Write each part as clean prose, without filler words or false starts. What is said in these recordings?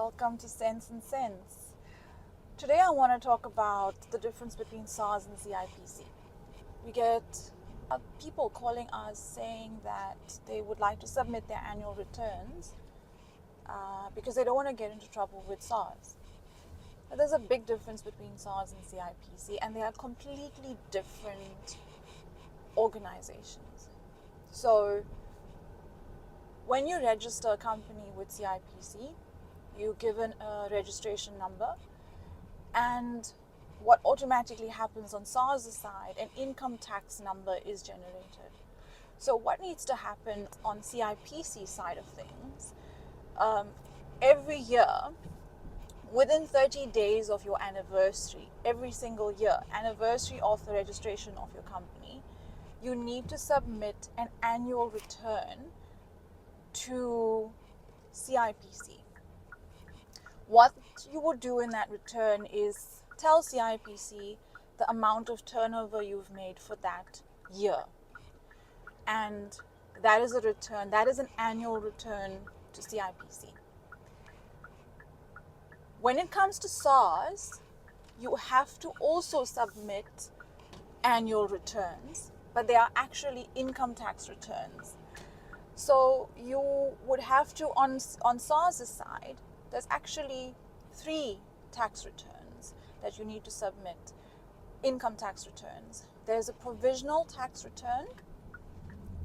welcome to Sense and Sense. Today I want to talk about the difference between SARS and CIPC. We get people calling us saying that they would like to submit their annual returns because they don't want to get into trouble with SARS. But there's a big difference between SARS and CIPC, and they are completely different organizations. So when you register a company with CIPC, you're given a registration number, and what automatically happens on SARS side, an income tax number is generated. So what needs to happen on CIPC side of things, every year, within 30 days of your anniversary, every single year, anniversary of the registration of your company, you need to submit an annual return to CIPC. What you would do in that return is tell CIPC the amount of turnover you've made for that year. And that is a return, that is an annual return to CIPC. When it comes to SARS, you have to also submit annual returns, but they are actually income tax returns. So you would have to, on SARS side, there's actually 3 tax returns that you need to submit, income tax returns. There's a provisional tax return,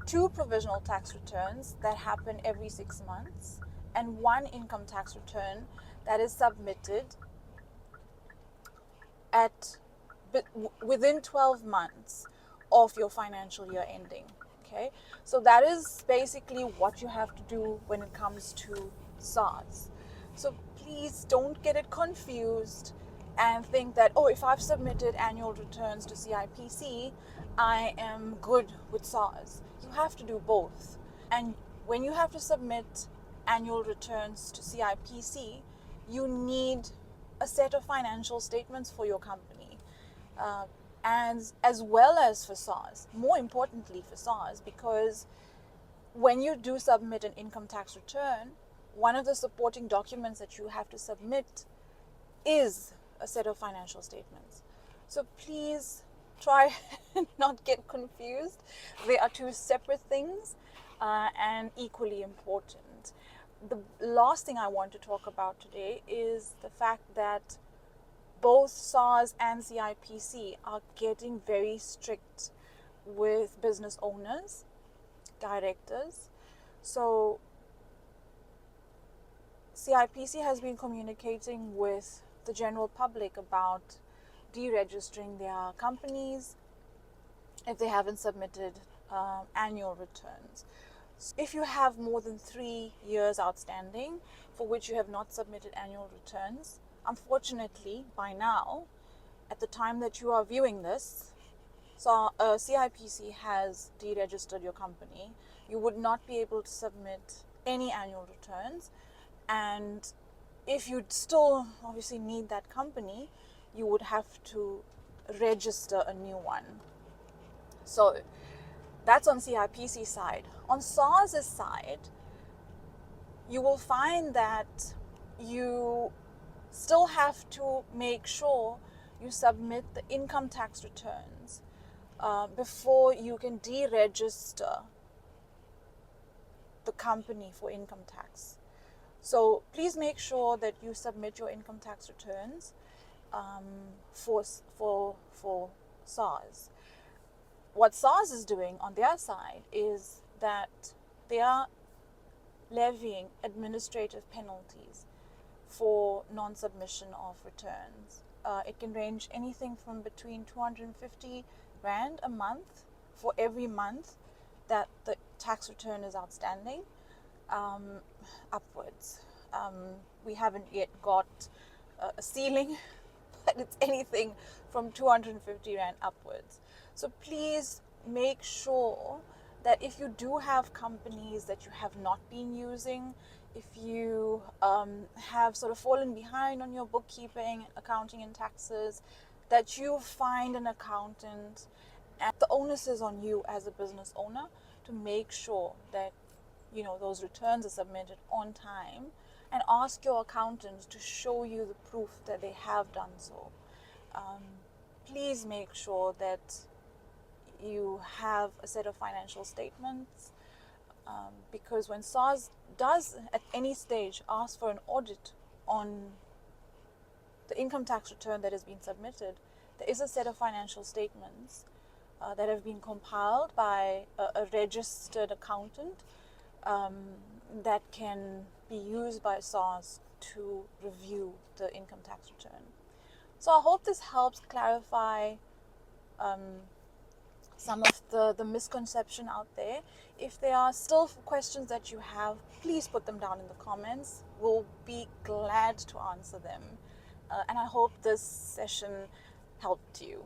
2 provisional tax returns that happen every 6 months, and 1 income tax return that is submitted within 12 months of your financial year ending. Okay, so that is basically what you have to do when it comes to SARS. So please don't get it confused and think that, oh, if I've submitted annual returns to CIPC, I am good with SARS. You have to do both. And when you have to submit annual returns to CIPC, you need a set of financial statements for your company. And as well as for SARS, more importantly for SARS, because when you do submit an income tax return, one of the supporting documents that you have to submit is a set of financial statements. So please try and not get confused. They are 2 separate things and equally important. The last thing I want to talk about today is the fact that both SARS and CIPC are getting very strict with business owners, directors. So CIPC has been communicating with the general public about deregistering their companies if they haven't submitted annual returns. If you have more than 3 years outstanding for which you have not submitted annual returns, unfortunately, by now, at the time that you are viewing this, so CIPC has deregistered your company. You would not be able to submit any annual returns. And if you still obviously need that company, you would have to register a new one. So that's on CIPC side. On SARS side, you will find that you still have to make sure you submit the income tax returns before you can deregister the company for income tax. So please make sure that you submit your income tax returns for SARS. What SARS is doing on their side is that they are levying administrative penalties for non-submission of returns. It can range anything from between 250 Rand a month for every month that the tax return is outstanding, upwards. We haven't yet got a ceiling, but it's anything from 250 Rand upwards. So please make sure that if you do have companies that you have not been using, if you have sort of fallen behind on your bookkeeping, accounting and taxes, that you find an accountant. And the onus is on you as a business owner to make sure that those returns are submitted on time and ask your accountant to show you the proof that they have done so. Please make sure that you have a set of financial statements, because when SARS does at any stage ask for an audit on the income tax return that has been submitted, there is a set of financial statements that have been compiled by a registered accountant that can be used by SARS to review the income tax return. So I hope this helps clarify some of the misconception out there. If there are still questions that you have, please put them down in the comments. We'll be glad to answer them. And I hope this session helped you.